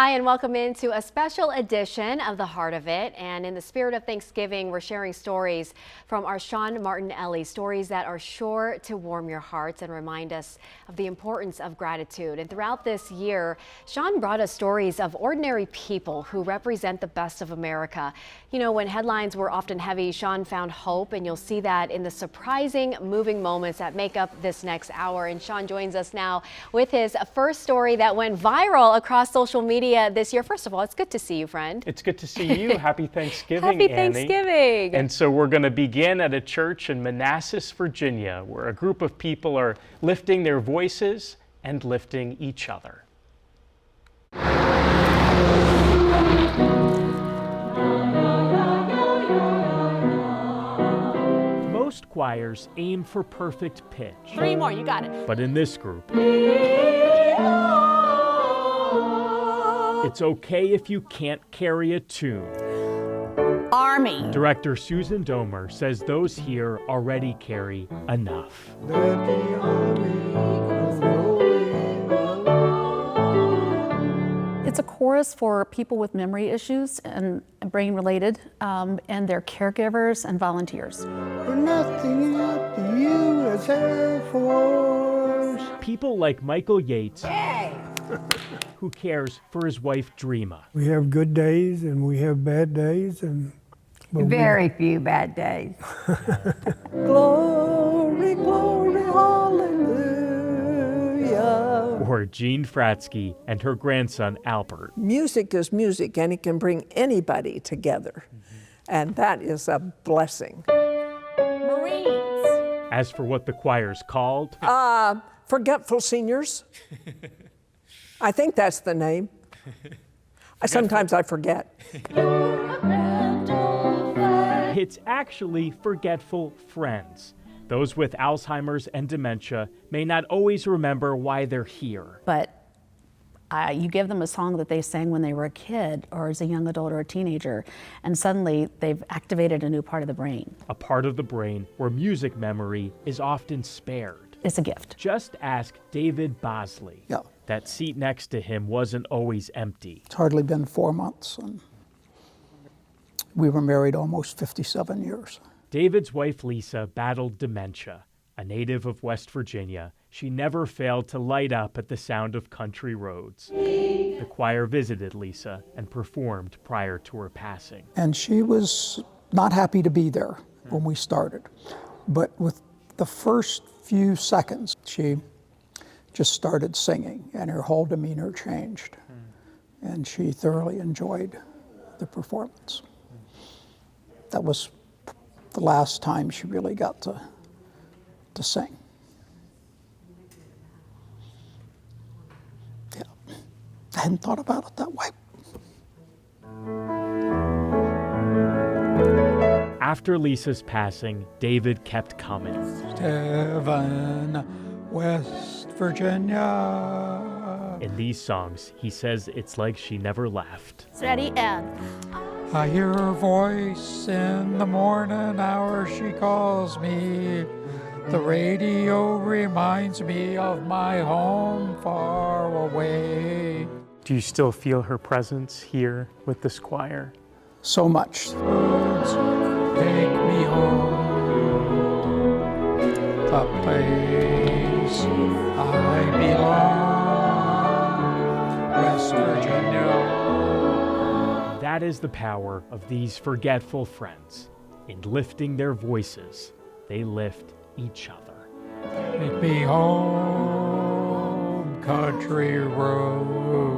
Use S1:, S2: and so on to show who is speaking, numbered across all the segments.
S1: Hi, and welcome into a special edition of The Heart of It. And in the spirit of Thanksgiving, we're sharing stories from our Sean Martinelli, stories that are sure to warm your hearts and remind us of the importance of gratitude. And throughout this year, Sean brought us stories of ordinary people who represent the best of America. You know, when headlines were often heavy, Sean found hope, and you'll see that in the surprising, moving moments that make up this next hour. And Sean joins us now with his first story that went viral across social media this year. First of all, it's good to see you, friend.
S2: It's good to see you. Happy Thanksgiving,
S1: Happy
S2: Annie.
S1: Thanksgiving.
S2: And so we're going to begin at a church in Manassas, Virginia, where a group of people are lifting their voices and lifting each other. Most choirs aim for perfect pitch.
S3: 3 more, you got it.
S2: But in this group, it's okay if you can't carry a tune.
S3: Army.
S2: Director Susan Domer says those here already carry enough.
S4: It's a chorus for people with memory issues and brain related, and their caregivers and volunteers.
S5: We're nothing at the U.S. Air Force.
S2: People like Michael Yates, who cares for his wife Dreama.
S5: We have good days and we have bad days, but
S6: Very few bad days.
S5: glory, glory, hallelujah.
S2: Or Jean Fratsky and her grandson Albert.
S7: Music is music, and it can bring anybody together. And that is a blessing.
S3: Marines.
S2: As for what the choir's called,
S7: Forgetful Seniors. I think that's the name. Sometimes I forget.
S2: it's actually Forgetful Friends. Those with Alzheimer's and dementia may not always remember why they're here.
S4: But you give them a song that they sang when they were a kid or as a young adult or a teenager, and suddenly they've activated a new part of the brain.
S2: A part of the brain where music memory is often spared.
S4: It's a gift.
S2: Just ask David Bosley.
S8: Yeah.
S2: That seat next to him wasn't always empty.
S8: It's hardly been 4 months, and we were married almost 57 years.
S2: David's wife Lisa battled dementia. A native of West Virginia, she never failed to light up at the sound of country roads. The choir visited Lisa and performed prior to her passing.
S8: And she was not happy to be there when we started. But with the first few seconds, she just started singing, and her whole demeanor changed. And she thoroughly enjoyed the performance. That was the last time she really got to sing. Yeah, I hadn't thought about it that way.
S2: After Lisa's passing, David kept coming.
S8: Devon, West Virginia.
S2: In these songs, he says it's like she never left.
S3: Ready, and
S8: I hear her voice in the morning hour, she calls me. The radio reminds me of my home far away.
S2: Do you still feel her presence here with this choir?
S8: So much.
S5: Take me home,
S8: The place I belong, West Virginia.
S2: That is the power of these forgetful friends. In lifting their voices, they lift each other.
S8: Take me home, country roads.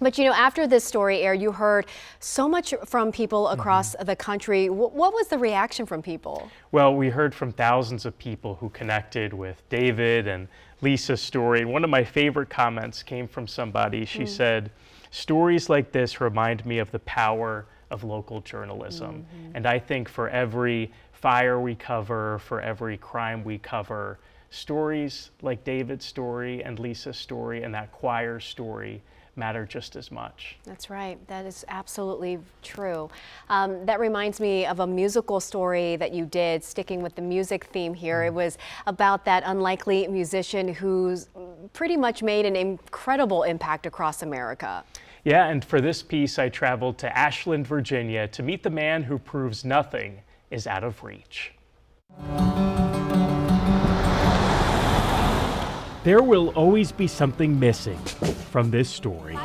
S1: But you know, after this story aired, you heard so much from people across the country. What was the reaction from people?
S2: Well, we heard from thousands of people who connected with David and Lisa's story. And one of my favorite comments came from somebody. She said, "Stories like this remind me of the power of local journalism." And I think for every fire we cover, for every crime we cover, stories like David's story and Lisa's story and that choir story matter just as much.
S1: That's right. That is absolutely true. That reminds me of a musical story that you did, sticking with the music theme here. It was about that unlikely musician who's pretty much made an incredible impact across America.
S2: Yeah, and for this piece, I traveled to Ashland, Virginia to meet the man who proves nothing is out of reach. There will always be something missing from this story.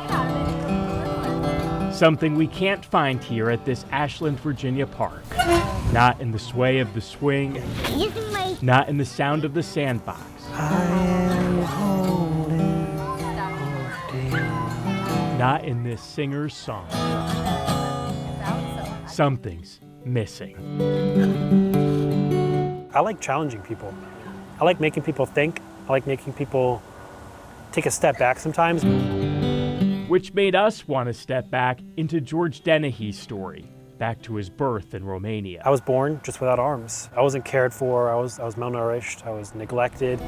S2: Something we can't find here at this Ashland, Virginia park. Not in the sway of the swing, not in the sound of the sandbox. Not in this singer's song. Something's missing.
S9: I like challenging people. I like making people think. I like making people take a step back sometimes.
S2: Which made us want to step back into George Dennehy's story, back to his birth in Romania.
S9: I was born just without arms. I wasn't cared for. I was malnourished. I was neglected.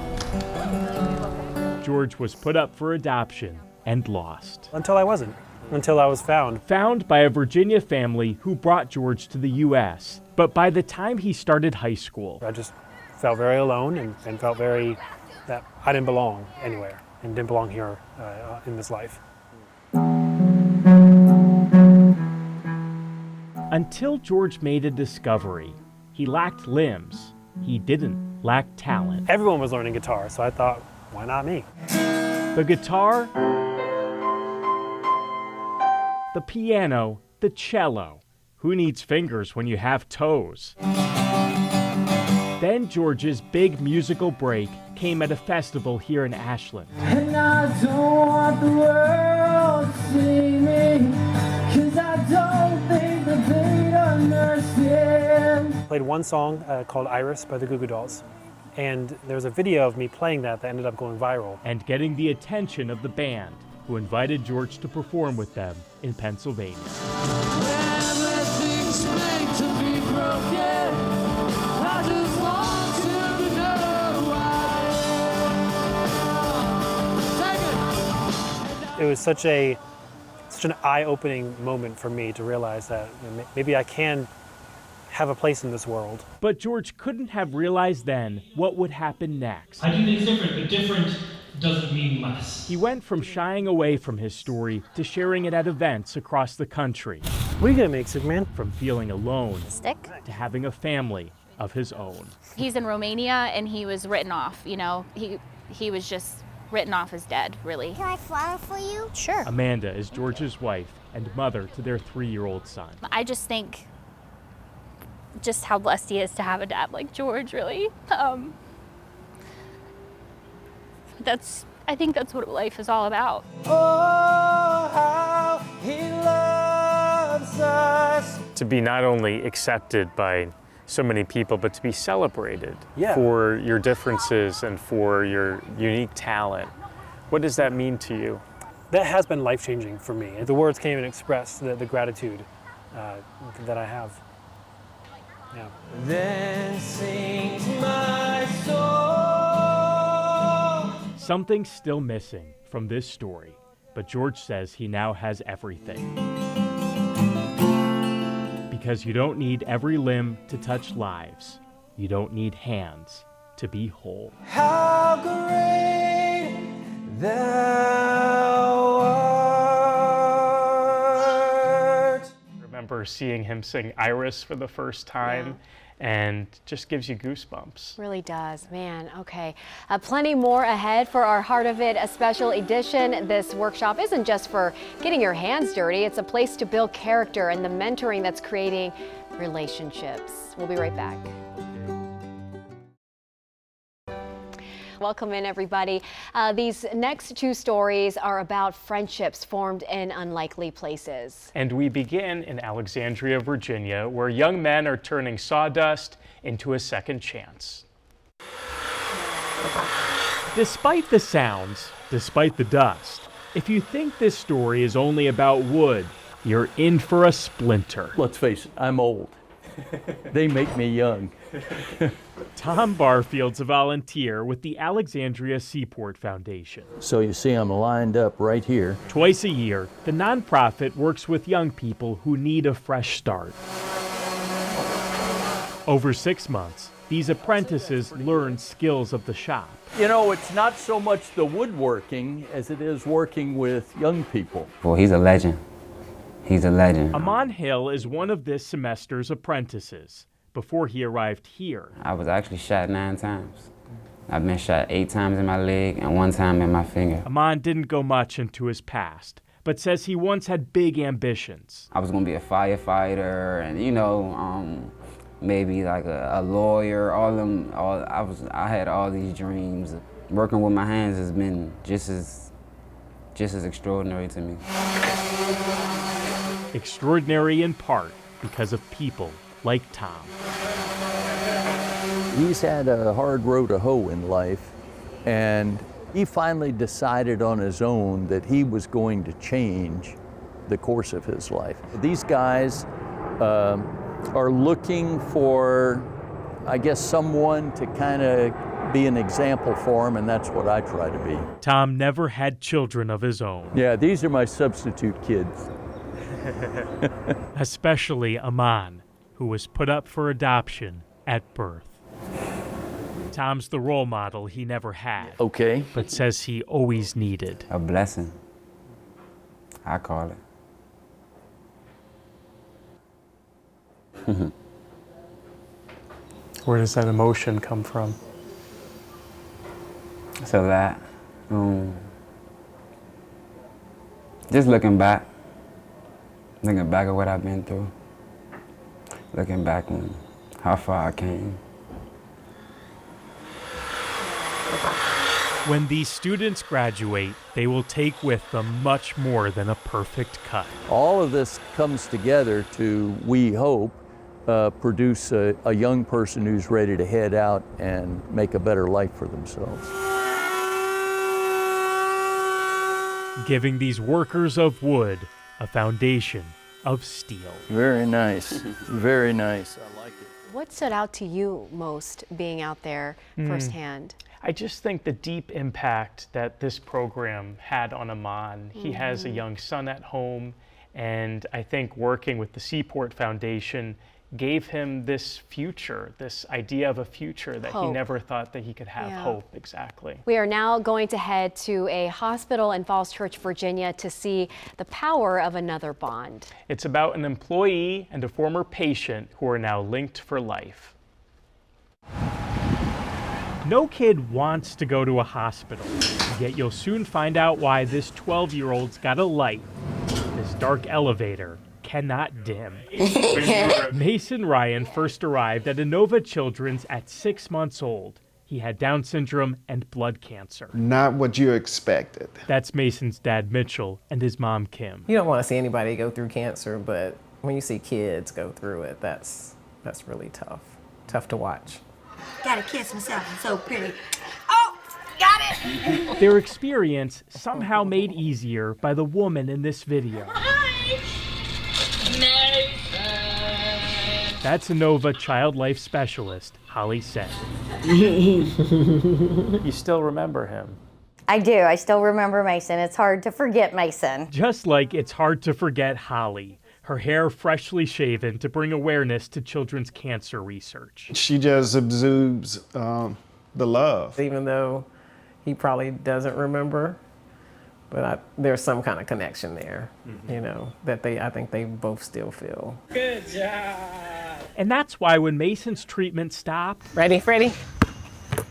S2: George was put up for adoption and lost.
S9: Until I wasn't. Until I was found.
S2: Found by a Virginia family who brought George to the U.S. But by the time he started high school,
S9: I just felt very alone and felt very that I didn't belong anywhere and didn't belong here in this life.
S2: Until George made a discovery. He lacked limbs. He didn't lack talent.
S9: Everyone was learning guitar, so I thought, why not me?
S2: The guitar, the piano, the cello. Who needs fingers when you have toes? Then George's big musical break came at a festival here in Ashland.
S5: And I don't want the world to see me, 'cause I don't think that they'd understand.
S9: Played one song called Iris by the Goo Goo Dolls. And there was a video of me playing that ended up going viral.
S2: And getting the attention of the band, who invited George to perform with them in Pennsylvania.
S5: Everything's made to be broken. I just want to know why.
S9: It was such an eye-opening moment for me to realize that maybe I can have a place in this world.
S2: But George couldn't have realized then what would happen next.
S10: I do things different, but different doesn't mean less.
S2: He went from shying away from his story to sharing it at events across the country.
S9: What are you gonna make, Superman?
S2: From feeling alone
S3: Stick.
S2: to having a family of his own.
S11: He's in Romania and he was written off, you know. He was just written off as dead, really.
S12: Can I flower for you?
S11: Sure.
S2: Amanda is George's wife and mother to their 3-year-old son.
S11: I just think just how blessed he is to have a dad like George, really. I think that's what life is all about.
S5: Oh, how he loves us.
S2: To be not only accepted by so many people, but to be celebrated
S9: Yeah.
S2: for your differences and for your unique talent. What does that mean to you?
S9: That has been life-changing for me. The words can't even express the gratitude that I have. Yeah.
S5: Then sings my soul.
S2: Something's still missing from this story, but George says he now has everything. Because you don't need every limb to touch lives. You don't need hands to be whole.
S5: How great thou art.
S2: I remember seeing him sing Iris for the first time. And just gives you goosebumps.
S1: Really does, man. Okay, plenty more ahead for our Heart of It, a special edition. This workshop isn't just for getting your hands dirty. It's a place to build character and the mentoring that's creating relationships. We'll be right back. Welcome in, everybody. These next two stories are about friendships formed in unlikely places.
S2: And we begin in Alexandria, Virginia, where young men are turning sawdust into a second chance. Despite the sounds, despite the dust, if you think this story is only about wood, you're in for a splinter.
S13: Let's face it, I'm old.
S12: They make me young.
S2: Tom Barfield's a volunteer with the Alexandria Seaport Foundation.
S12: So you see I'm lined up right here.
S2: Twice a year, the nonprofit works with young people who need a fresh start. Over 6 months, these apprentices learn skills of the shop.
S12: You know, it's not so much the woodworking as it is working with young people.
S13: Well, he's a legend. He's a legend.
S2: Amon Hill is one of this semester's apprentices. Before he arrived here,
S13: I was actually shot 9 times. I've been shot 8 times in my leg and 1 time in my finger.
S2: Amon didn't go much into his past, but says he once had big ambitions.
S13: I was gonna be a firefighter and, you know, maybe like a lawyer, I had all these dreams. Working with my hands has been just as extraordinary to me.
S2: Extraordinary in part because of people like Tom.
S12: He's had a hard row to hoe in life, and he finally decided on his own that he was going to change the course of his life. These guys are looking for, I guess, someone to kind of be an example for him, and that's what I try to be.
S2: Tom never had children of his own.
S12: Yeah, these are my substitute kids.
S2: Especially Amon, who was put up for adoption at birth. Tom's the role model he never had.
S12: Okay.
S2: But says he always needed.
S13: A blessing, I call it.
S9: Where does that emotion come from?
S13: So that, just looking back at what I've been through, looking back on how far I came.
S2: When these students graduate, they will take with them much more than a perfect cut.
S12: All of this comes together to, we hope, produce a young person who's ready to head out and make a better life for themselves.
S2: Giving these workers of wood a foundation of steel.
S12: Very nice, very nice. I like it.
S1: What stood out to you most being out there firsthand?
S2: I just think the deep impact that this program had on Amon. He has a young son at home, and I think working with the Seaport Foundation gave him this future, this idea of a future that he never thought that he could have. Hope, exactly.
S1: We are now going to head to a hospital in Falls Church, Virginia to see the power of another bond.
S2: It's about an employee and a former patient who are now linked for life. No kid wants to go to a hospital, yet you'll soon find out why this 12-year-old's got a light this dark elevator cannot dim. Mason Ryan first arrived at Inova Children's at 6 months old. He had Down syndrome and blood cancer.
S14: Not what you expected.
S2: That's Mason's dad, Mitchell, and his mom, Kim.
S15: You don't want to see anybody go through cancer, but when you see kids go through it, that's really tough. Tough to watch.
S16: Gotta kiss myself, I'm so pretty. Oh, got it!
S2: Their experience somehow made easier by the woman in this video. That's Inova Child Life Specialist, Holly said. You still remember him?
S17: I do. I still remember Mason. It's hard to forget Mason.
S2: Just like it's hard to forget Holly, her hair freshly shaven to bring awareness to children's cancer research.
S14: She just exudes the love.
S15: Even though he probably doesn't remember, but there's some kind of connection there, you know, that I think they both still feel.
S2: Good job. And that's why when Mason's treatment stopped,
S15: Ready, Freddie?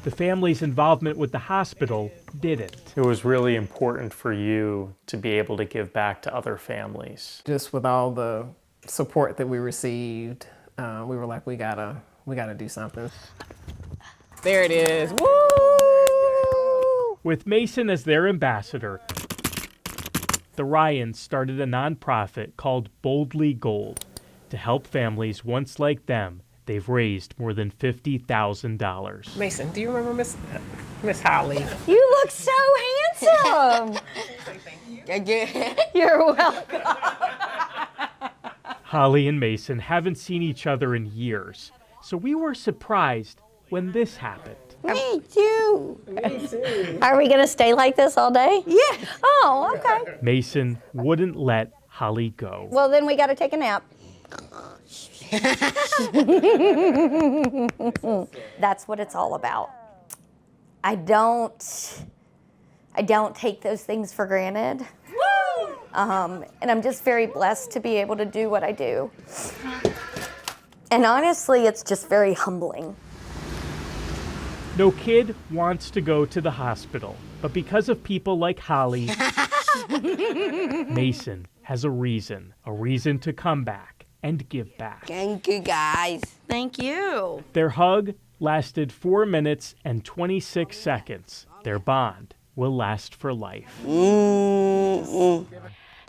S2: The family's involvement with the hospital didn't. It was really important for you to be able to give back to other families.
S15: Just with all the support that we received, we were like, we gotta do something. There it is. Woo!
S2: With Mason as their ambassador, the Ryans started a nonprofit called Boldly Gold to help families once like them. They've raised more than $50,000.
S15: Mason, do you remember Miss Holly?
S17: You look so handsome.
S16: Thank you.
S17: You're welcome.
S2: Holly and Mason haven't seen each other in years, so we were surprised when this happened.
S17: Me too.
S16: Me too.
S17: Are we going to stay like this all day?
S16: Yeah.
S17: Oh, okay.
S2: Mason wouldn't let Holly go.
S17: Well, then we got to take a nap. That's what it's all about. I don't take those things for granted. And I'm just very blessed to be able to do what I do. And honestly, it's just very humbling.
S2: No kid wants to go to the hospital, but because of people like Holly, Mason has a reason to come back and give back.
S16: Thank you, guys.
S3: Thank you.
S2: Their hug lasted 4 minutes and 26 seconds. Their bond will last for life.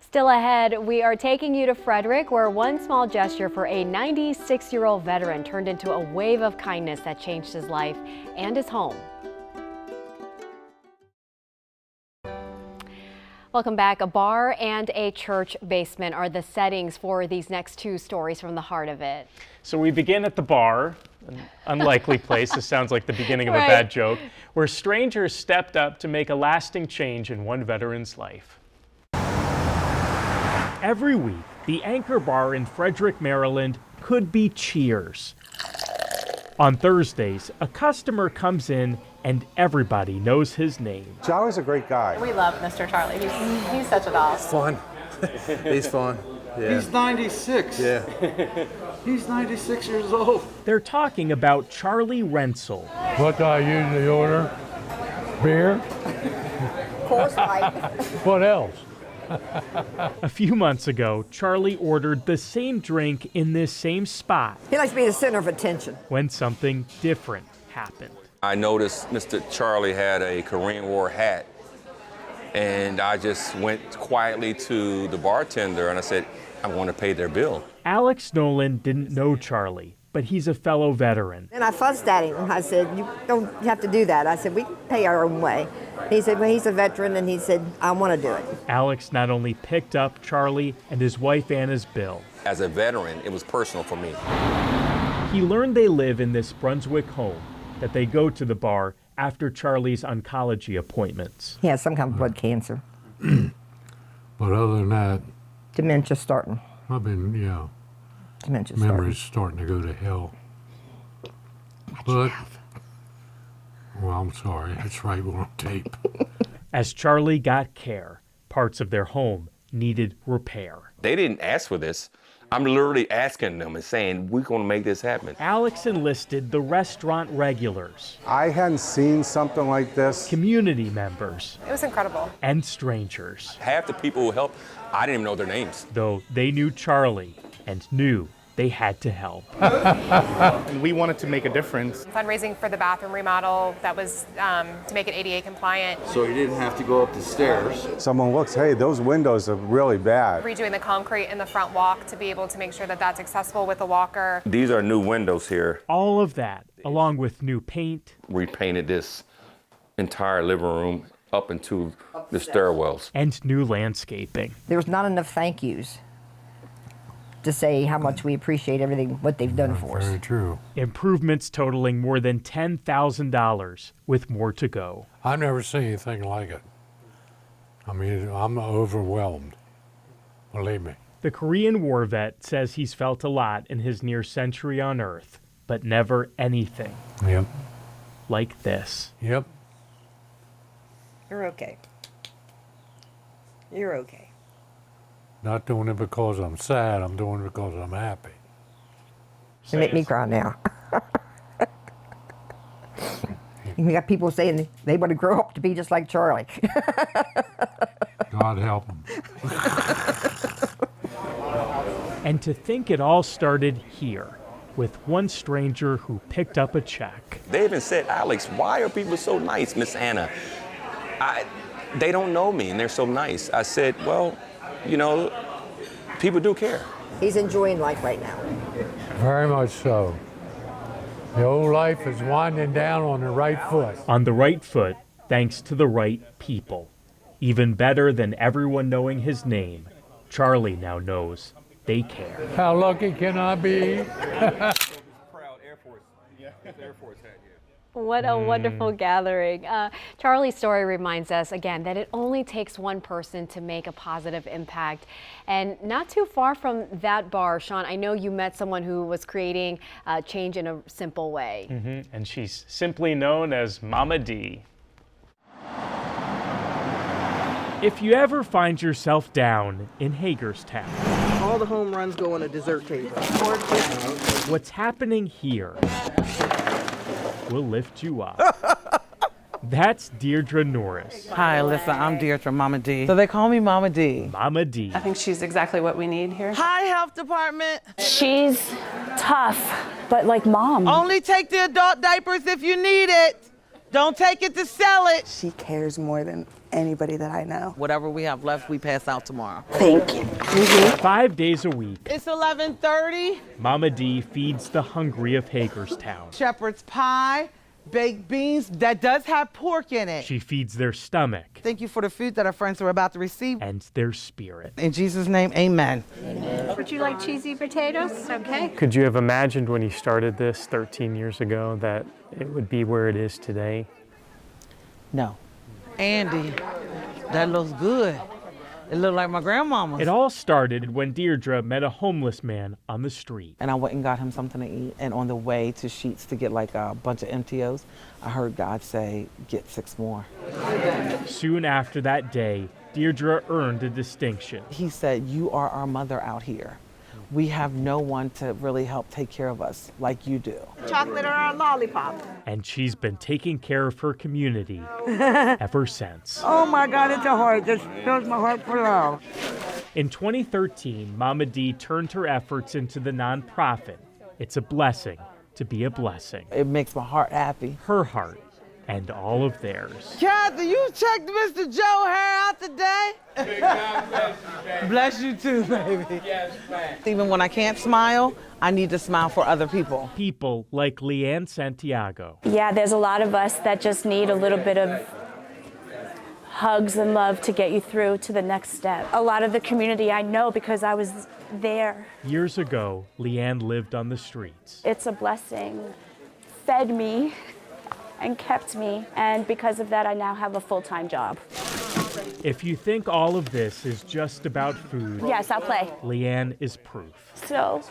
S1: Still ahead, we are taking you to Frederick, where one small gesture for a 96-year-old veteran turned into a wave of kindness that changed his life and his home. Welcome back. A bar and a church basement are the settings for these next two stories from the heart of it.
S2: So we begin at the bar, an unlikely place. This sounds like the beginning of a bad joke, where strangers stepped up to make a lasting change in one veteran's life. Every week, the Anchor Bar in Frederick, Maryland could be Cheers. On Thursdays, a customer comes in and everybody knows his name.
S18: Charlie's a great guy.
S19: We love Mr. Charlie. He's such a doll.
S18: Fun. He's fun. Yeah.
S20: He's 96.
S18: Yeah.
S20: He's 96 years old.
S2: They're talking about Charlie Rensel.
S21: What do I usually order? Beer?
S17: Coors Light.
S21: What else?
S2: A few months ago, Charlie ordered the same drink in this same spot.
S7: He likes to be the center of attention.
S2: When something different happened.
S22: I noticed Mr. Charlie had a Korean War hat, and I just went quietly to the bartender and I said, I want to pay their bill.
S2: Alex Nolan didn't know Charlie, but he's a fellow veteran.
S7: And I fussed at him. I said, you don't have to do that. I said, we can pay our own way. He said, well, he's a veteran, and he said, I want to do it.
S2: Alex not only picked up Charlie and his wife Anna's bill.
S22: As a veteran, it was personal for me.
S2: He learned they live in this Brunswick home, that they go to the bar after Charlie's oncology appointments.
S7: He has some kind of blood cancer.
S21: But other than that,
S7: Dementia starting.
S21: I've been,
S7: Dementia
S21: memories starting to go to hell. But, well, I'm sorry, it's right, we're on tape.
S2: As Charlie got care, parts of their home needed repair.
S22: They didn't ask for this. I'm literally asking them and saying, we're going to make this happen.
S2: Alex enlisted the restaurant regulars.
S18: I hadn't seen something like this.
S2: Community members.
S19: It was incredible.
S2: And strangers.
S22: Half the people who helped, I didn't even know their names.
S2: Though they knew Charlie and knew they had to help.
S23: And we wanted to make a difference.
S19: Fundraising for the bathroom remodel that was to make it ADA compliant.
S20: So you didn't have to go up the stairs.
S18: Someone looks, hey, those windows are really bad.
S19: Redoing the concrete in the front walk to be able to make sure that that's accessible with a walker.
S22: These are new windows here.
S2: All of that, along with new paint.
S22: We painted this entire living room up into the stairwells.
S2: And new landscaping.
S7: There's not enough thank yous to say how much we appreciate everything, what they've done for us.
S21: Very true.
S2: Improvements totaling more than $10,000, with more to go.
S21: I've never seen anything like it. I mean, I'm overwhelmed, believe me.
S2: The Korean War vet says he's felt a lot in his near century on Earth, but never anything like this.
S21: Yep.
S7: You're okay. You're okay.
S21: Not doing it because I'm sad, I'm doing it because I'm happy.
S7: You make me cry now. You got people saying they want to grow up to be just like Charlie.
S21: God help them.
S2: And to think it all started here, with one stranger who picked up a check.
S22: They even said, Alex, why are people so nice, Miss Anna? They don't know me and they're so nice. I said, well, you know, people do care.
S7: He's enjoying life right now.
S21: Very much so. The old life is winding down on the right foot.
S2: On the right foot, thanks to the right people. Even better than everyone knowing his name, Charlie now knows they care.
S21: How lucky can I be?
S1: What a wonderful gathering. Charlie's story reminds us again that it only takes one person to make a positive impact. And not too far from that bar, Sean, I know you met someone who was creating change in a simple way.
S2: And she's simply known as Mama D. If you ever find yourself down in Hagerstown,
S4: all the home runs go on a dessert table.
S2: what's happening here will lift you up. That's Deirdre Norris.
S6: Hi, Alyssa. I'm Deirdre, Mama D. So they call me Mama D.
S2: Mama D.
S8: I think she's exactly what we need here.
S6: Hi, health department.
S8: She's tough, but like mom.
S6: Only take the adult diapers if you need it. Don't take it to sell it.
S4: She cares more than anybody that I know.
S6: Whatever we have left, we pass out tomorrow.
S4: Thank you.
S2: 5 days a week,
S6: It's 11:30.
S2: Mama D feeds the hungry of Hagerstown.
S6: Shepherd's pie, baked beans, that does have pork in it.
S2: She feeds their stomach
S6: Thank you for the food that our friends are about to receive.
S2: and their spirit.
S6: In Jesus' name, amen.
S3: Would you like cheesy potatoes? Okay.
S2: Could you have imagined when you started this 13 years ago that it would be where it is today?
S6: No. Andy, that looks good. It looked like my grandmama.
S2: It all started when Deirdre met a homeless man on the street.
S6: And I went and got him something to eat. And on the way to Sheets to get like a bunch of MTOs, I heard God say, get 6 more.
S2: Soon after that day, Deirdre earned a distinction.
S6: He said, you are our mother out here. We have no one to really help take care of us like you do.
S3: Chocolate or a lollipop?
S2: And she's been taking care of her community ever since.
S4: Oh my God, it's a heart. This fills my heart for love.
S2: In 2013, Mama D turned her efforts into the nonprofit. It's a blessing to be a blessing.
S6: It makes my heart happy.
S2: Her heart and all of theirs.
S6: Kathy, you checked Mr. Joe hair out today? Bless you too, baby. Yes, ma'am. Even when I can't smile, I need to smile for other people.
S2: People like Leanne Santiago.
S8: Yeah, there's a lot of us that just need a little bit of hugs and love to get you through to the next step. A lot of the community I know because I was there.
S2: Years ago, Leanne lived on the streets.
S8: It's a blessing. Fed me and kept me, and because of that, I now have a full-time job.
S2: If you think all of this is just about food,
S8: Yes, I'll play.
S2: Leanne is proof.
S8: So,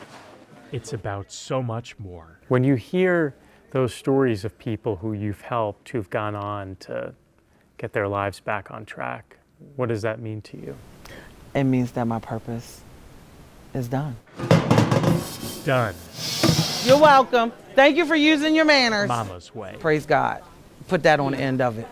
S2: It's about so much more. When you hear those stories of people who you've helped, who've gone on to get their lives back on track, what does that mean to you?
S6: It means that my purpose is done.
S2: Done.
S6: You're welcome. Thank you for using your manners.
S2: Mama's way.
S6: Praise God. Put that on the end of it.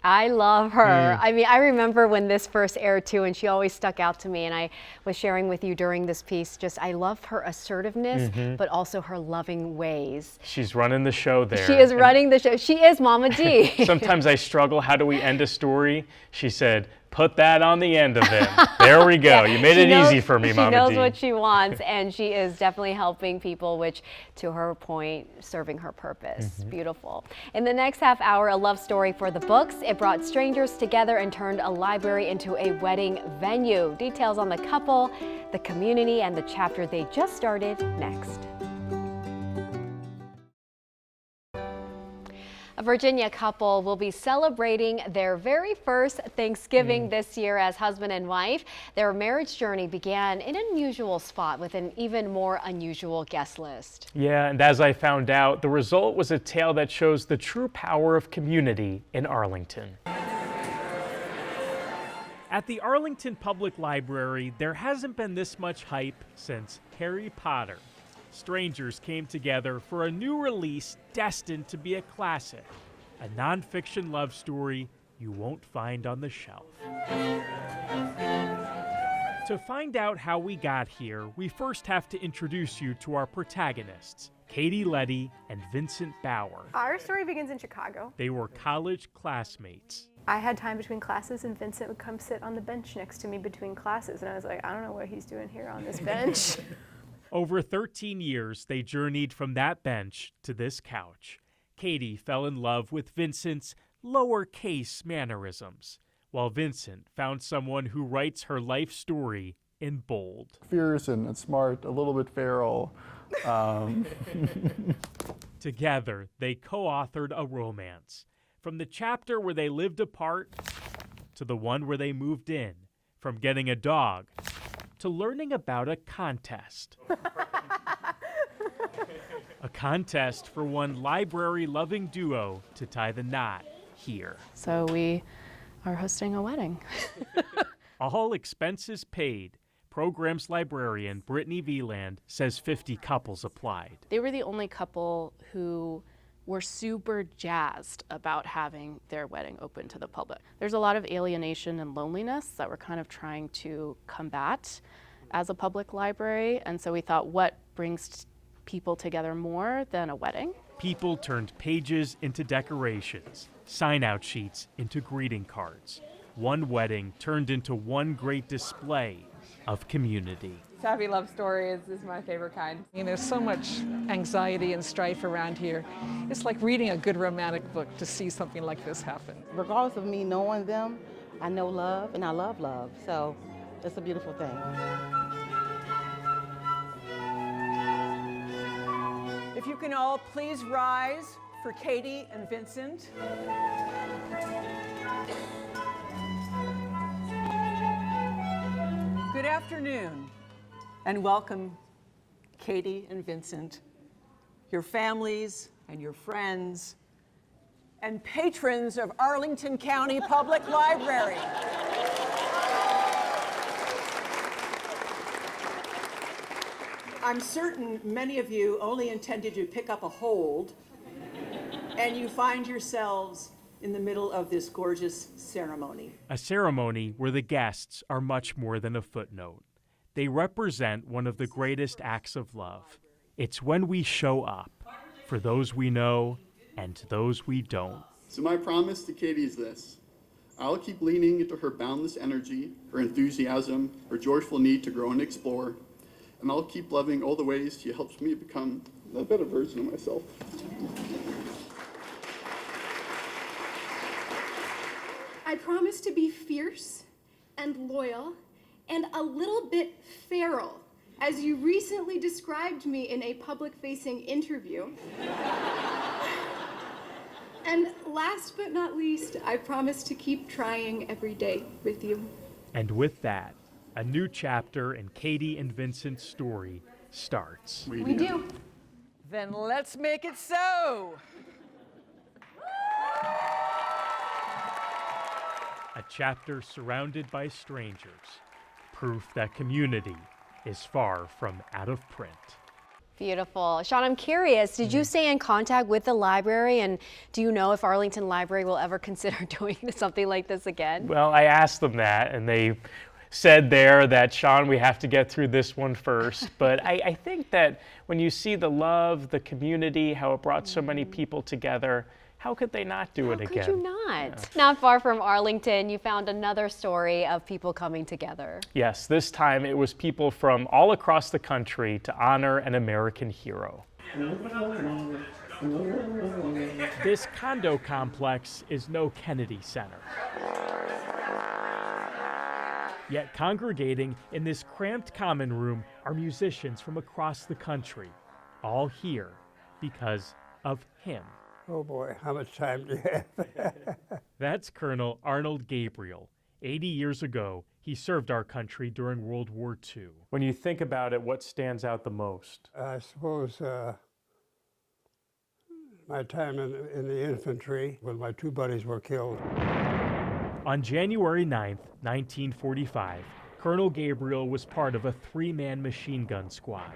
S1: I love her. I mean, I remember when this first aired too, and she always stuck out to me. And I was sharing with you during this piece, just I love her assertiveness, but also her loving ways.
S2: She's running the show there.
S1: She is running the show. She is Mama D.
S2: Sometimes I struggle. How do we end a story? She said, put that on the end of it. There we go. You made it easy for me, Mama D.
S1: She knows what she wants, and she is definitely helping people, which, to her point, serving her purpose. Beautiful. In the next half hour, a love story for the books. It brought strangers together and turned a library into a wedding venue. Details on the couple, the community, and the chapter they just started next. A Virginia couple will be celebrating their very first Thanksgiving this year as husband and wife. Their marriage journey began in an unusual spot with an even more unusual guest list.
S2: Yeah, and as I found out, the result was a tale that shows the true power of community in Arlington. At the Arlington Public Library, there hasn't been this much hype since Harry Potter. Strangers came together for a new release destined to be a classic, a nonfiction love story you won't find on the shelf. To find out how we got here, we first have to introduce you to our protagonists, Katie Letty and Vincent Bauer.
S19: Our story begins in Chicago.
S2: They were college classmates.
S19: I had time between classes, and Vincent would come sit on the bench next to me between classes, and I was like, I don't know what he's doing here on this bench.
S2: Over 13 years, they journeyed from that bench to this couch. Katie fell in love with Vincent's lowercase mannerisms, while Vincent found someone who writes her life story in bold.
S14: Fierce and smart, a little bit feral.
S2: Together, they co-authored a romance, from the chapter where they lived apart to the one where they moved in, from getting a dog to learning about a contest. A contest for one library-loving duo to tie the knot here.
S5: So we are hosting a wedding.
S2: All expenses paid. Programs librarian Brittany Veland says 50 couples applied.
S5: They were the only couple who were super jazzed about having their wedding open to the public. There's a lot of alienation and loneliness that we're kind of trying to combat as a public library, and so we thought, what brings people together more than a wedding?
S2: People turned pages into decorations, sign-out sheets into greeting cards. One wedding turned into one great display of community.
S10: Savvy love story is my favorite kind.
S11: There's so much anxiety and strife around here. It's like reading a good romantic book to see something like this happen.
S24: Regardless of me knowing them, I know love and I love love. So it's a beautiful thing.
S25: If you can all please rise for Katie and Vincent. Good afternoon, and welcome, Katie and Vincent, your families and your friends, and patrons of Arlington County Public Library. I'm certain many of you only intended to pick up a hold, and you find yourselves in the middle of this gorgeous ceremony.
S2: A ceremony where the guests are much more than a footnote. They represent one of the greatest acts of love. It's when we show up for those we know and those we don't.
S26: So my promise to Katie is this. I'll keep leaning into her boundless energy, her enthusiasm, her joyful need to grow and explore, and I'll keep loving all the ways she helps me become a better version of myself.
S27: I promise to be fierce and loyal and a little bit feral, as you recently described me in a public-facing interview. And last but not least, I promise to keep trying every day with you.
S2: And with that, a new chapter in Katie and Vincent's story starts.
S27: We do.
S25: Then let's make it so.
S2: A chapter surrounded by strangers. Proof that community is far from out of print.
S1: Beautiful. Sean, I'm curious, did you stay in contact with the library, and do you know if Arlington Library will ever consider doing something like this again?
S2: Well, I asked them that, and they said there that, Sean, we have to get through this one first. But I think that when you see the love, the community, how it brought so many people together, how could they not do it again?
S1: How could you not? Yeah. Not far from Arlington, you found another story of people coming together.
S2: Yes, this time it was people from all across the country to honor an American hero. This condo complex is no Kennedy Center. Yet congregating in this cramped common room are musicians from across the country, all here because of him.
S28: Oh boy, how much time do you have?
S2: That's Colonel Arnold Gabriel. 80 years ago, he served our country during World War II. When you think about it, what stands out the most?
S28: I suppose my time in the infantry when my two buddies were killed.
S2: On January 9th, 1945, Colonel Gabriel was part of a three-man machine gun squad.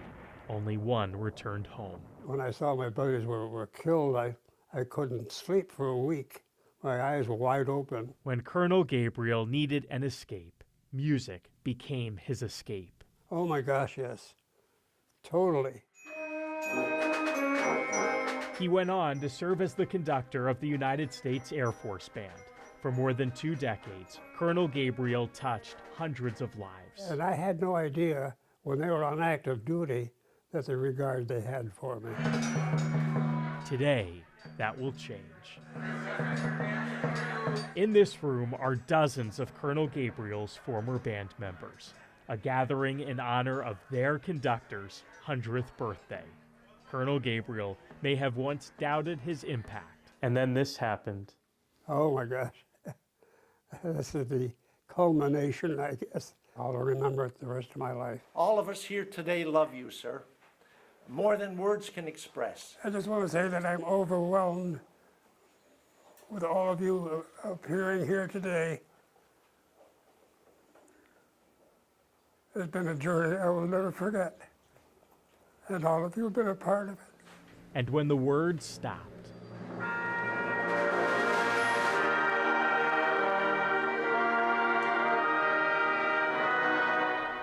S2: Only one returned home.
S28: When I saw my buddies were killed, I couldn't sleep for a week. My eyes were wide open.
S2: When Colonel Gabriel needed an escape, music became his escape.
S28: Oh my gosh, yes. Totally.
S2: He went on to serve as the conductor of the United States Air Force Band. For more than 2 decades, Colonel Gabriel touched hundreds of lives.
S28: And I had no idea when they were on active duty that the regard they had for me.
S2: Today, that will change. In this room are dozens of Colonel Gabriel's former band members, a gathering in honor of their conductor's 100th birthday. Colonel Gabriel may have once doubted his impact. And then this happened.
S28: Oh my gosh. This is the culmination, I guess. I'll remember it the rest of my life.
S9: All of us here today love you, sir. More than words can express.
S28: I just want to say that I'm overwhelmed with all of you appearing here today. It's been a journey I will never forget. And all of you have been a part of it.
S2: And when the words stopped,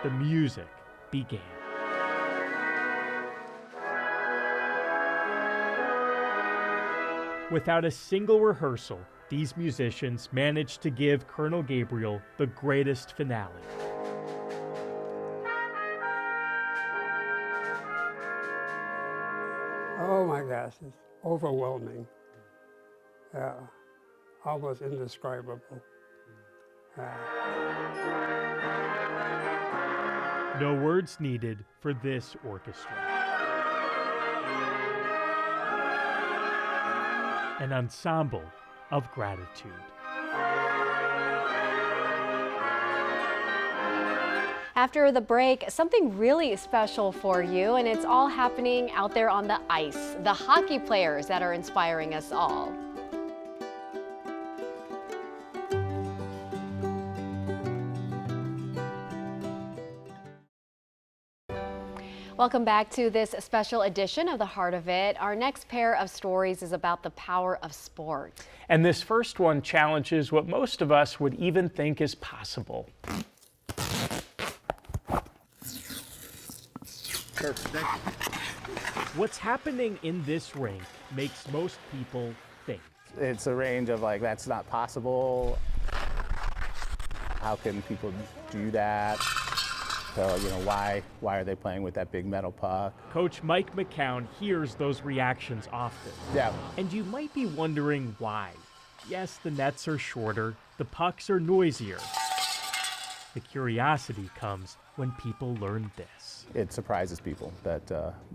S2: the music began. Without a single rehearsal, these musicians managed to give Colonel Gabriel the greatest finale.
S28: Oh my gosh, it's overwhelming. Yeah, almost indescribable.
S2: No words needed for this orchestra. An ensemble of gratitude.
S1: After the break, something really special for you, and it's all happening out there on the ice. The hockey players that are inspiring us all. Welcome back to this special edition of The Heart of It. Our next pair of stories is about the power of sport.
S2: And this first one challenges what most of us would even think is possible. What's happening in this rink makes most people think.
S12: It's a range of like, that's not possible. How can people do that? So, you know, why are they playing with that big metal puck?
S2: Coach Mike McCown hears those reactions often.
S12: Yeah.
S2: And you might be wondering why. Yes, the nets are shorter, the pucks are noisier. The curiosity comes when people learn this.
S12: It surprises people that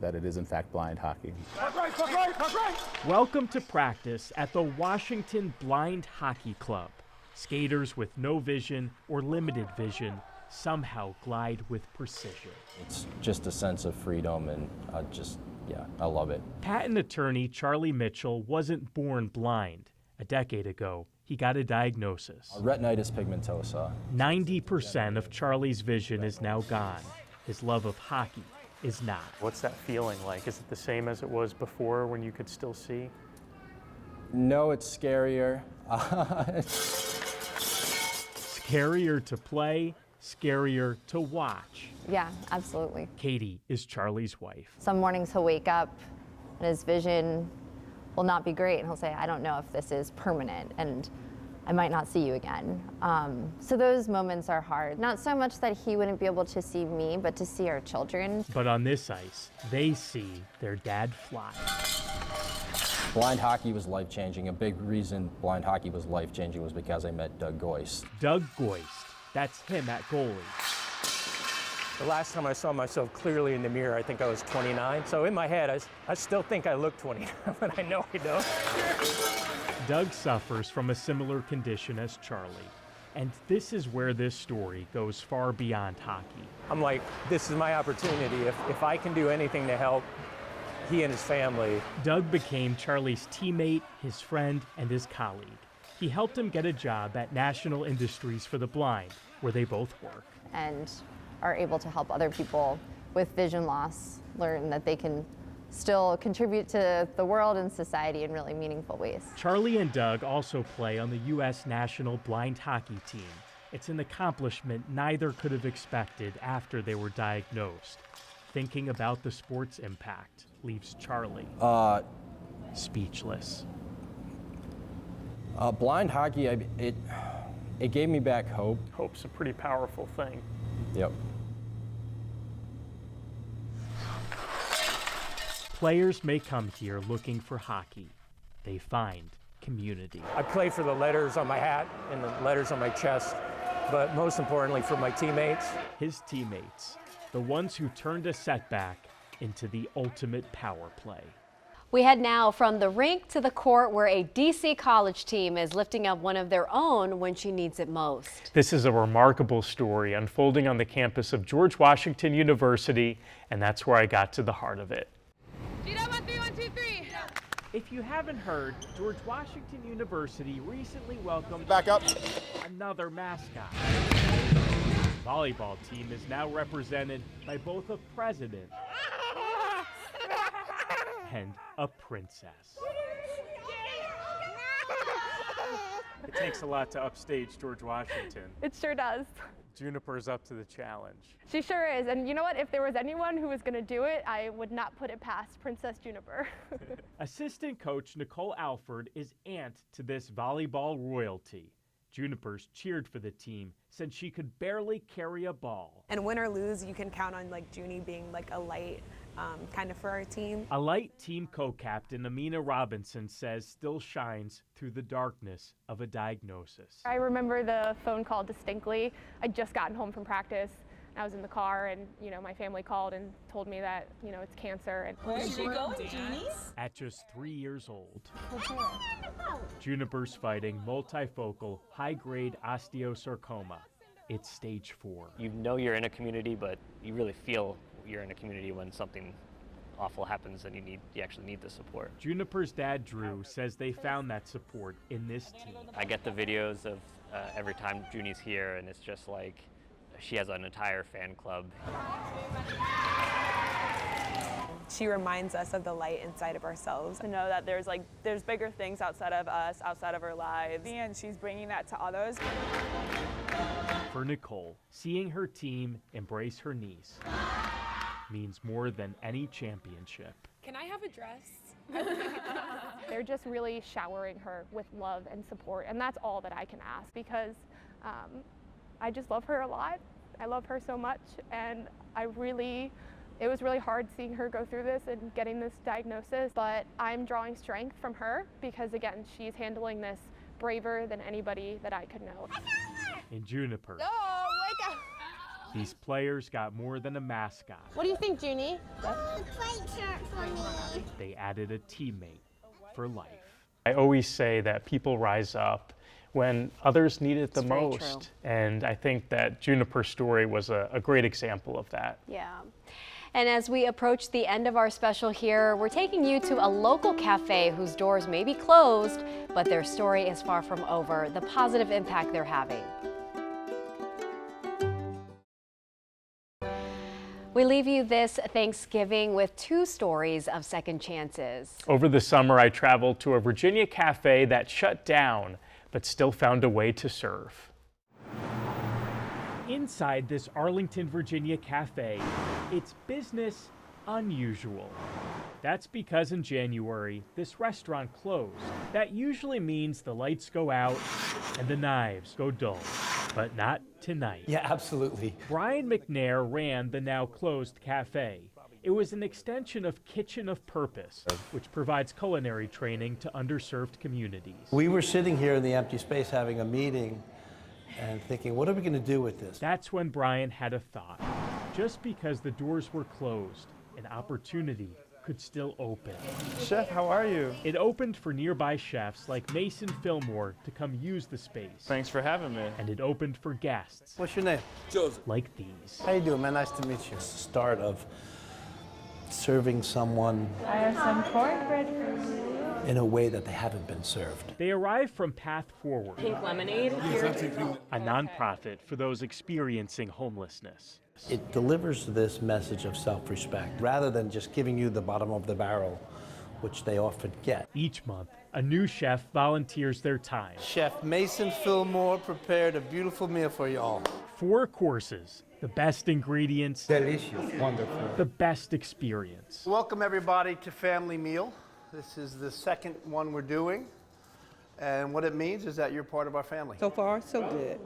S12: it is in fact blind hockey.
S13: Puck right, puck right, puck right!
S2: Welcome to practice at the Washington Blind Hockey Club. Skaters with no vision or limited vision somehow glide with precision.
S15: It's just a sense of freedom, and I love it.
S2: Patent attorney Charlie Mitchell wasn't born blind. A decade ago, he got a diagnosis.
S15: Retinitis pigmentosa.
S2: 90% of Charlie's vision is now gone. His love of hockey is not. What's that feeling like? Is it the same as it was before when you could still see?
S15: No, it's scarier.
S2: Scarier to play, scarier to watch.
S16: Yeah, absolutely.
S2: Katie is Charlie's wife.
S16: Some mornings he'll wake up and his vision will not be great, and he'll say, I don't know if this is permanent, and I might not see you again. So those moments are hard. Not so much that he wouldn't be able to see me, but to see our children.
S2: But on this ice, they see their dad fly.
S15: Blind hockey was life-changing. A big reason blind hockey was life-changing was because I met Doug Goist.
S2: Doug Goist, that's him at goalie.
S17: The last time I saw myself clearly in the mirror, I think I was 29. So in my head, I still think I look 29, but I know I don't.
S2: Doug suffers from a similar condition as Charlie. And this is where this story goes far beyond hockey.
S17: I'm like, this is my opportunity. If I can do anything to help he and his family.
S2: Doug became Charlie's teammate, his friend, and his colleague. He helped him get a job at National Industries for the Blind, where they both work.
S16: And are able to help other people with vision loss learn that they can still contribute to the world and society in really meaningful ways.
S2: Charlie and Doug also play on the U.S. National Blind Hockey Team. It's an accomplishment neither could have expected after they were diagnosed. Thinking about the sport's impact leaves Charlie speechless.
S15: Blind hockey, it gave me back hope.
S2: Hope's a pretty powerful thing.
S15: Yep.
S2: Players may come here looking for hockey, they find community.
S17: I play for the letters on my hat and the letters on my chest, but most importantly for my teammates.
S2: His teammates, the ones who turned a setback into the ultimate power play.
S1: We head now from the rink to the court where a DC college team is lifting up one of their own when she needs it most.
S2: This is a remarkable story unfolding on the campus of George Washington University, and that's where I got to the heart of it. If you haven't heard, George Washington University recently welcomed another mascot. The volleyball team is now represented by both a president and a princess. It takes a lot to upstage George Washington.
S3: It sure does.
S2: Juniper's up to the challenge.
S3: She sure is. And you know what? If there was anyone who was going to do it, I would not put it past Princess Juniper.
S2: Assistant coach Nicole Alford is aunt to this volleyball royalty. Juniper's cheered for the team since she could barely carry a ball.
S7: And win or lose, you can count on Junie being a light kind of for our team.
S2: A light team co-captain Amina Robinson says still shines through the darkness of a diagnosis.
S3: I remember the phone call distinctly. I'd just gotten home from practice. I was in the car and, my family called and told me that, it's cancer. And
S13: where's she going, Junie?
S2: At just 3 years old, Juniper's fighting multifocal high-grade osteosarcoma. It's stage 4.
S18: You know you're in a community, but you really feel you're in a community when something awful happens and you actually need the support.
S2: Juniper's dad, Drew, says they found that support in this team.
S18: I get the videos of every time Junie's here, and it's just like she has an entire fan club.
S7: She reminds us of the light inside of ourselves.
S13: To know that there's bigger things outside of us, outside of our lives, and she's bringing that to others.
S2: For Nicole, seeing her team embrace her niece means more than any championship.
S13: Can I have a dress?
S3: They're just really showering her with love and support, and that's all that I can ask because I just love her a lot. I love her so much, and it was really hard seeing her go through this and getting this diagnosis, but I'm drawing strength from her because, again, she's handling this braver than anybody that I could know.
S2: In Juniper,
S13: wake up!
S2: these players got more than a mascot.
S13: What do you think, Junie?
S2: They added a teammate for life. I always say that people rise up when others need it the most. And I think that Juniper's story was a great example of that.
S1: Yeah. And as we approach the end of our special here, we're taking you to a local cafe whose doors may be closed, but their story is far from over, the positive impact they're having. We leave you this Thanksgiving with 2 stories of second chances.
S2: Over the summer, I traveled to a Virginia cafe that shut down, but still found a way to serve. Inside this Arlington, Virginia cafe, it's business unusual. That's because in January, this restaurant closed. That usually means the lights go out and the knives go dull, but not tonight.
S20: Yeah, absolutely.
S2: Brian McNair ran the now closed cafe. It was an extension of Kitchen of Purpose, which provides culinary training to underserved communities.
S20: We were sitting here in the empty space having a meeting and thinking, what are we going to do with this?
S2: That's when Brian had a thought. Just because the doors were closed, an opportunity could still open.
S14: Chef, how are you?
S2: It opened for nearby chefs like Mason Fillmore to come use the space.
S14: Thanks for having me.
S2: And it opened for guests.
S20: What's your name?
S14: Joseph.
S2: Like these.
S20: How you doing, man? Nice to meet you. It's the start of serving someone
S13: I have some cornbread for you.
S20: in a way that they haven't been served.
S2: They arrived from Path Forward,
S13: Pink lemonade.
S2: a nonprofit for those experiencing homelessness.
S20: It delivers this message of self-respect rather than just giving you the bottom of the barrel, which they often get.
S2: Each month, a new chef volunteers their time.
S20: Chef Mason Fillmore prepared a beautiful meal for you all.
S2: 4 courses, the best ingredients,
S20: Delicious, wonderful.
S2: the best experience.
S20: Welcome everybody to Family Meal. This is the second one we're doing. And what it means is that you're part of our family.
S4: So far, so good.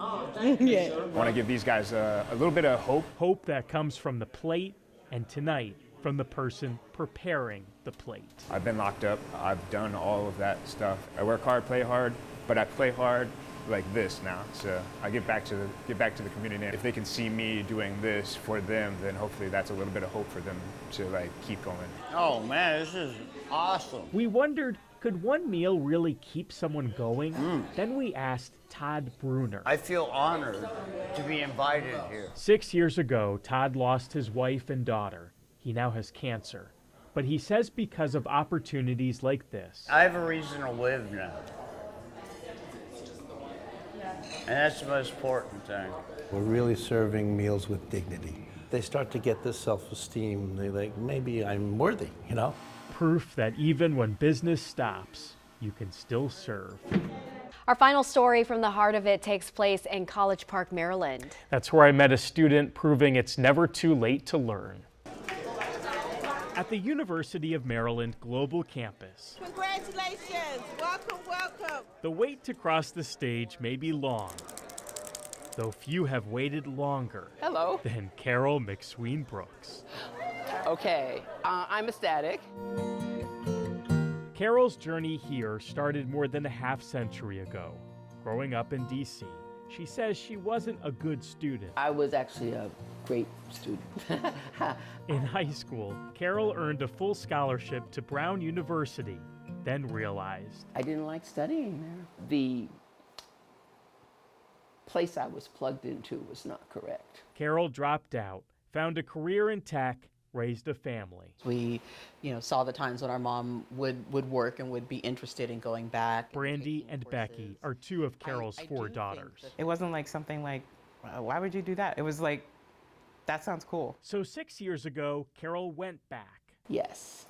S4: Yeah.
S21: I want to give these guys a little bit of hope.
S2: Hope that comes from the plate, and tonight, from the person preparing the plate.
S5: I've been locked up. I've done all of that stuff. I work hard, play hard, but I play hard like this now. So I give back to the community. If they can see me doing this for them, then hopefully that's a little bit of hope for them to like keep going.
S6: Oh man, this is awesome.
S2: We wondered, could one meal really keep someone going? Then we asked Todd Bruner.
S6: I feel honored to be invited here.
S2: 6 years ago, Todd lost his wife and daughter. He now has cancer. But he says because of opportunities like this,
S6: I have a reason to live now. And that's the most important thing.
S9: We're really serving meals with dignity. They start to get this self-esteem. They like, maybe I'm worthy, you know?
S2: proof that even when business stops, you can still serve.
S1: Our final story from the heart of it takes place in College Park, Maryland.
S2: That's where I met a student proving it's never too late to learn. At the University of Maryland Global Campus.
S8: Congratulations, welcome, welcome.
S2: The wait to cross the stage may be long, though few have waited longer
S10: Hello.
S2: than Carol McSween Brooks.
S10: Okay, I'm ecstatic.
S2: Carol's journey here started more than a half-century ago. Growing up in D.C., she says she wasn't a good student.
S10: I was actually a great student.
S2: In high school, Carol earned a full scholarship to Brown University, then realized
S10: I didn't like studying there. The place I was plugged into was not correct.
S2: Carol dropped out, found a career in tech, raised a family.
S19: We, saw the times when our mom would work and would be interested in going back.
S2: Brandy and Becky are two of Carol's four daughters.
S21: It wasn't like something like, why would you do that? It was like, that sounds cool.
S2: So 6 years ago, Carol went back.
S10: Yes,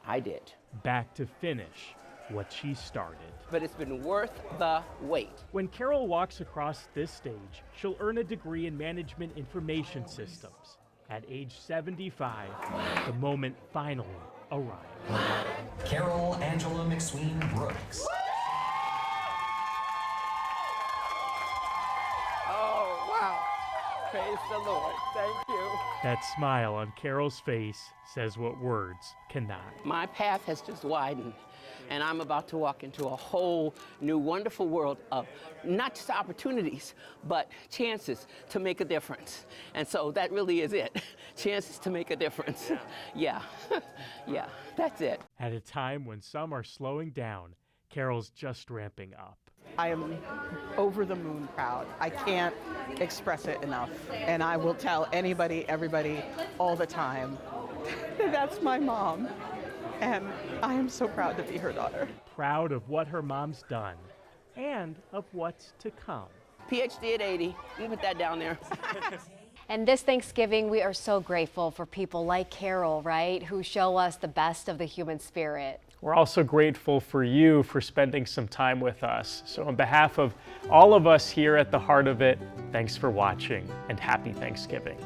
S10: I did.
S2: Back to finish what she started.
S10: But it's been worth the wait.
S2: When Carol walks across this stage, she'll earn a degree in Management Information Systems. At age 75, the moment finally arrived.
S22: Carol Angela McSween Brooks.
S10: Oh, wow. Praise the Lord. Thank you.
S2: That smile on Carol's face says what words cannot.
S10: My path has just widened, and I'm about to walk into a whole new wonderful world of not just opportunities, but chances to make a difference. And so that really is it. Chances to make a difference. Yeah, yeah, that's it.
S2: At a time when some are slowing down, Carol's just ramping up.
S19: I am over the moon proud. I can't express it enough. And I will tell anybody, everybody, all the time, that's my mom. And I am so proud to be her daughter.
S2: Proud of what her mom's done and of what's to come.
S10: PhD at 80. You can put that down there.
S1: And this Thanksgiving, we are so grateful for people like Carol, right, who show us the best of the human spirit.
S2: We're also grateful for you for spending some time with us. So on behalf of all of us here at the Heart of It, thanks for watching and happy Thanksgiving.